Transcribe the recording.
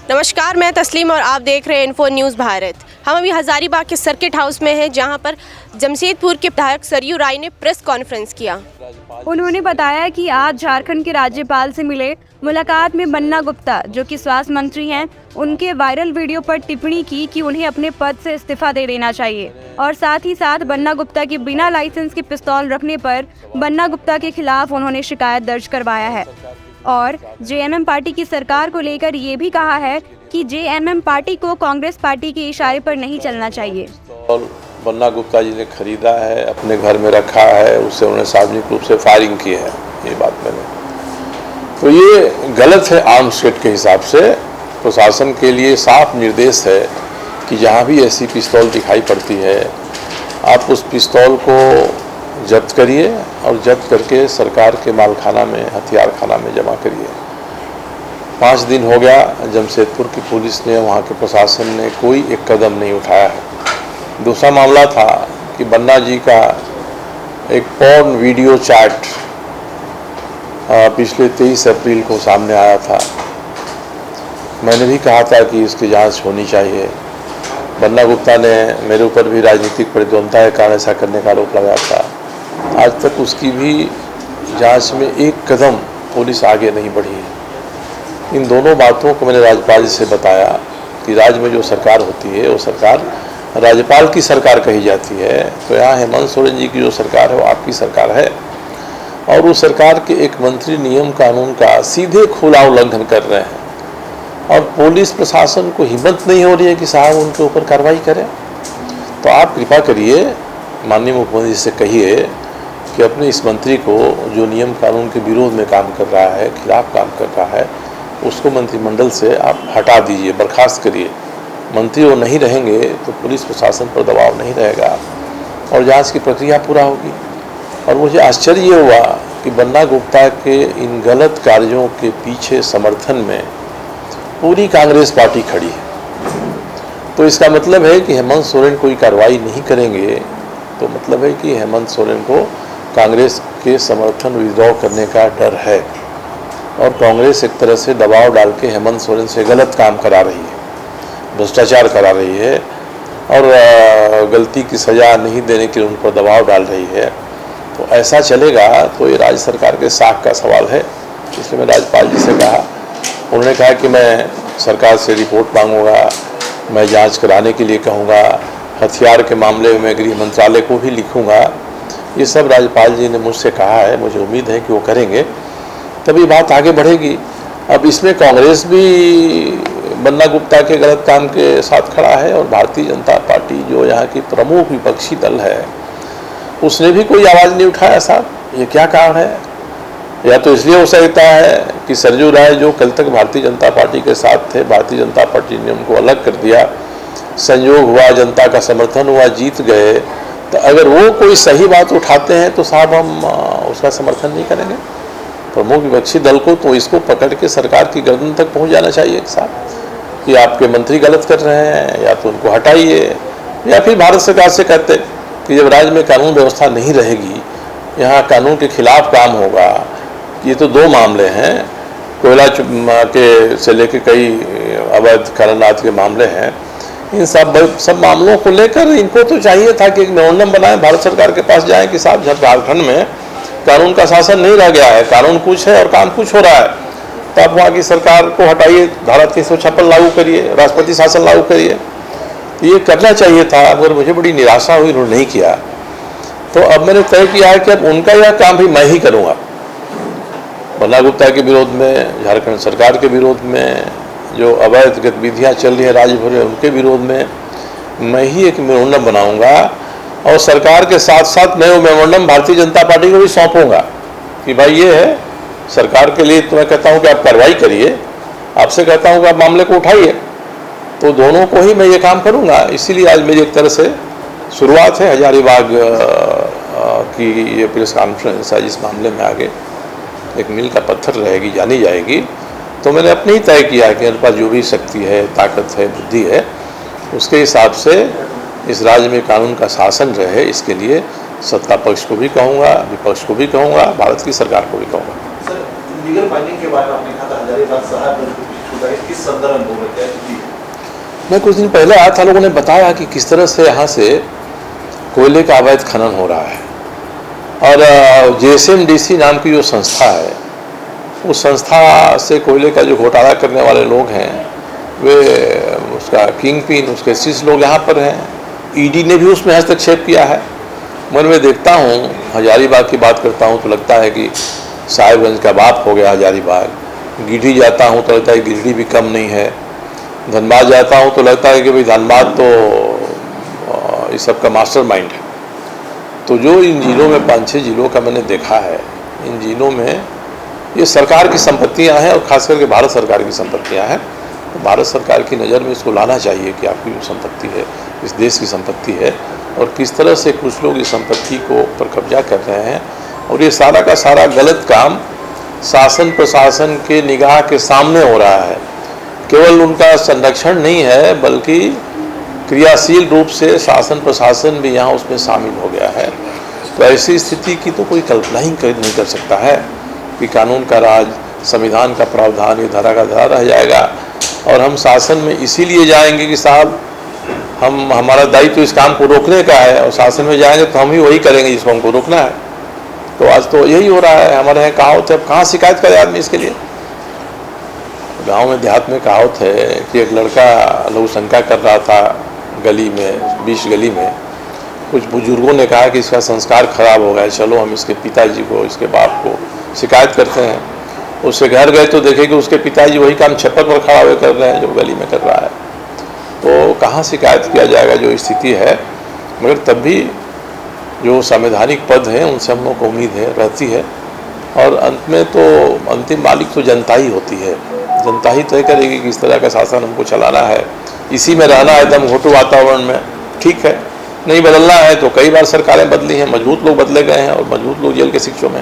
नमस्कार, मैं तस्लीम और आप देख रहे हैं इन्फो न्यूज़ भारत। हम अभी हज़ारीबाग के सर्किट हाउस में हैं, जहां पर जमशेदपुर के विधायक सरयू राय ने प्रेस कॉन्फ्रेंस किया। उन्होंने बताया कि आज झारखंड के राज्यपाल से मिले। मुलाकात में बन्ना गुप्ता, जो कि स्वास्थ्य मंत्री हैं, उनके वायरल वीडियो पर टिप्पणी की कि उन्हें अपने पद से इस्तीफा दे देना चाहिए और साथ ही साथ बन्ना गुप्ता के बिना लाइसेंस के पिस्तौल रखने पर बन्ना गुप्ता के खिलाफ उन्होंने शिकायत दर्ज करवाया है और जेएमएम पार्टी की सरकार को लेकर ये भी कहा है कि जेएमएम पार्टी को कांग्रेस पार्टी के इशारे पर नहीं चलना चाहिए। बन्ना गुप्ता जी ने खरीदा है, अपने घर में रखा है, उससे उन्होंने सार्वजनिक रूप से फायरिंग की है, ये बात मैंने, तो ये गलत है। आर्म्स एक्ट के हिसाब से प्रशासन के लिए साफ निर्देश है कि जहाँ भी ऐसी पिस्तौल दिखाई पड़ती है आप उस पिस्तौल को जब्त करिए और जब्त करके सरकार के मालखाना में, हथियार खाना में जमा करिए। 5 दिन हो गया, जमशेदपुर की पुलिस ने, वहाँ के प्रशासन ने कोई एक कदम नहीं उठाया है। दूसरा मामला था कि बन्ना जी का एक पॉर्न वीडियो चैट पिछले 23 अप्रैल को सामने आया था। मैंने भी कहा था कि इसकी जांच होनी चाहिए। बन्ना गुप्ता ने मेरे ऊपर भी राजनीतिक प्रतिद्वंद्विता के कारण ऐसा करने का आरोप लगाया था। आज तक उसकी भी जांच में एक कदम पुलिस आगे नहीं बढ़ी है। इन दोनों बातों को मैंने राज्यपाल जी से बताया कि राज्य में जो सरकार होती है वो सरकार राज्यपाल की सरकार कही जाती है, तो यहाँ हेमंत सोरेन जी की जो सरकार है वो आपकी सरकार है और उस सरकार के एक मंत्री नियम कानून का सीधे खुला उल्लंघन कर रहे हैं और पुलिस प्रशासन को हिम्मत नहीं हो रही है कि साहब उनके ऊपर कार्रवाई करें। तो आप कृपा करिए, माननीय मुख्यमंत्री जी से कहिए कि अपने इस मंत्री को, जो नियम कानून के विरोध में काम कर रहा है, खिलाफ काम कर रहा है, उसको मंत्रिमंडल से आप हटा दीजिए, बर्खास्त करिए। मंत्री वो नहीं रहेंगे तो पुलिस प्रशासन पर दबाव नहीं रहेगा और जांच की प्रक्रिया पूरा होगी। और मुझे आश्चर्य ये हुआ कि बन्ना गुप्ता के इन गलत कार्यों के पीछे समर्थन में पूरी कांग्रेस पार्टी खड़ी है। तो इसका मतलब है कि हेमंत सोरेन कोई कार्रवाई नहीं करेंगे, तो मतलब है कि हेमंत सोरेन को कांग्रेस के समर्थन विड्रॉ करने का डर है और कांग्रेस एक तरह से दबाव डाल के हेमंत सोरेन से गलत काम करा रही है, भ्रष्टाचार करा रही है और गलती की सज़ा नहीं देने के लिए उन पर दबाव डाल रही है। तो ऐसा चलेगा तो ये राज्य सरकार के साख का सवाल है। इसलिए मैं राज्यपाल जी से कहा, उन्होंने कहा कि मैं सरकार से रिपोर्ट मांगूंगा, मैं जांच कराने के लिए कहूँगा, हथियार के मामले में मैं गृह मंत्रालय को भी लिखूँगा। ये सब राज्यपाल जी ने मुझसे कहा है, मुझे उम्मीद है कि वो करेंगे, तभी बात आगे बढ़ेगी। अब इसमें कांग्रेस भी बन्ना गुप्ता के गलत काम के साथ खड़ा है और भारतीय जनता पार्टी, जो यहाँ की प्रमुख विपक्षी दल है, उसने भी कोई आवाज़ नहीं उठाया। साहब, ये क्या कारण है? या तो इसलिए हो सकता है कि सरयू राय, जो कल तक भारतीय जनता पार्टी के साथ थे, भारतीय जनता पार्टी ने उनको अलग कर दिया, संयोग हुआ, जनता का समर्थन हुआ, जीत गए, तो अगर वो कोई सही बात उठाते हैं तो साहब हम उसका समर्थन नहीं करेंगे। प्रमुख विपक्षी दल को तो इसको पकड़ के सरकार की गर्दन तक पहुंच जाना चाहिए साहब कि आपके मंत्री गलत कर रहे हैं, या तो उनको हटाइए, या फिर भारत सरकार से कहते कि जब राज्य में कानून व्यवस्था नहीं रहेगी, यहाँ कानून के खिलाफ काम होगा। ये तो 2 मामले हैं, कोयला के से लेकर कई अवैध खननाथ के मामले हैं। इन सब मामलों को लेकर इनको तो चाहिए था कि एक मेमोरेंडम बनाएं, भारत सरकार के पास जाएं कि साहब झारखंड में कानून का शासन नहीं रह गया है, कानून कुछ है और काम कुछ हो रहा है, तो आप वहाँ की सरकार को हटाइए, धारा 356 लागू करिए, राष्ट्रपति शासन लागू करिए। ये करना चाहिए था, अगर मुझे बड़ी निराशा हुई उन्होंने नहीं किया। तो अब मैंने तय किया है कि अब उनका यह काम भी मैं ही करूँगा। बन्ना गुप्ता के विरोध में, झारखंड सरकार के विरोध में, जो अवैध गतिविधियाँ चल रही है राज्य भर में, उनके विरोध में मैं ही एक मेमोरेंडम बनाऊँगा और सरकार के साथ साथ मैं वो मेमोरेंडम भारतीय जनता पार्टी को भी सौंपूँगा कि भाई ये है सरकार के लिए। तो मैं कहता हूँ कि आप कार्रवाई करिए, आपसे कहता हूँ कि आप मामले को उठाइए, तो दोनों को ही मैं ये काम करूँगा। इसीलिए आज मेरी एक तरह से शुरुआत है हजारीबाग की ये प्रेस कॉन्फ्रेंस है, जिस मामले में आगे एक मील का पत्थर रहेगी, जानी जाएगी। तो मैंने अपने ही तय किया कि मेरे पास जो भी शक्ति है, ताकत है, बुद्धि है, उसके हिसाब से इस राज्य में कानून का शासन रहे, इसके लिए सत्ता पक्ष को भी कहूँगा, विपक्ष को भी कहूँगा, भारत की सरकार को भी कहूँगा। लीगल फाइंडिंग के बाद आपने कहा था हजारीबाग साहब किस संदर्भ में बोल रहे थे? मैं कुछ दिन पहले आया था, लोगों ने बताया कि किस तरह से यहाँ से कोयले का अवैध खनन हो रहा है और JSMDC नाम की जो संस्था है, उस संस्था से कोयले का जो घोटाला करने वाले लोग हैं वे उसका किंग पिन, उसके शीर्ष लोग यहाँ पर हैं। ED ने भी उसमें हस्तक्षेप किया है। मन में देखता हूँ, हजारीबाग की बात करता हूँ तो लगता है कि साहिबगंज का बाप हो गया हजारीबाग। गिरडी जाता हूँ तो लगता है गिरडी भी कम नहीं है। धनबाद जाता हूँ तो लगता है कि भाई धनबाद तो इस सब का मास्टरमाइंड है। तो जो इन जिलों में 5-6 जिलों का मैंने देखा है, इन जिलों में ये सरकार की संपत्तियां हैं और खास करके भारत सरकार की संपत्तियां हैं। तो भारत सरकार की नज़र में इसको लाना चाहिए कि आपकी जो संपत्ति है इस देश की संपत्ति है और किस तरह से कुछ लोग इस संपत्ति को पर कब्जा कर रहे हैं और ये सारा का सारा गलत काम शासन प्रशासन के निगाह के सामने हो रहा है। केवल उनका संरक्षण नहीं है बल्कि क्रियाशील रूप से शासन प्रशासन भी यहाँ उसमें शामिल हो गया है। तो ऐसी स्थिति की तो कोई कल्पना ही नहीं कर सकता है कि कानून का राज, संविधान का प्रावधान ये धरा का धरा रह जाएगा और हम शासन में इसीलिए जाएंगे कि साहब हमारा दायित्व तो इस काम को रोकने का है और शासन में जाएंगे तो हम ही वही करेंगे जिसको हमको रोकना है। तो आज तो यही हो रहा है। हमारे यहाँ कहावत है, कहाँ शिकायत करे आदमी इसके लिए। गांव में देहात में कहावत है कि एक लड़का लघुशंका कर रहा था गली में, 20 गली में। कुछ बुजुर्गों ने कहा कि इसका संस्कार खराब हो गया, चलो हम इसके पिताजी को, इसके बाप को शिकायत करते हैं। उससे घर गए तो देखे कि उसके पिताजी वही काम छप्पर पर खड़ा हुए कर रहे हैं जो गली में कर रहा है। तो कहाँ शिकायत किया जाएगा जो स्थिति है। मगर तब भी जो संवैधानिक पद हैं उनसे हम लोग को उम्मीद है, रहती है और अंत में तो अंतिम मालिक तो जनता ही होती है। जनता ही तय करेगी कि इस तरह का शासन हमको चलाना है, इसी में रहना है दम घोटू वातावरण में। ठीक है, नहीं बदलना है तो कई बार सरकारें बदली हैं, मजबूत लोग बदले गए हैं और मजबूत लोग जेल के शिक्षों में।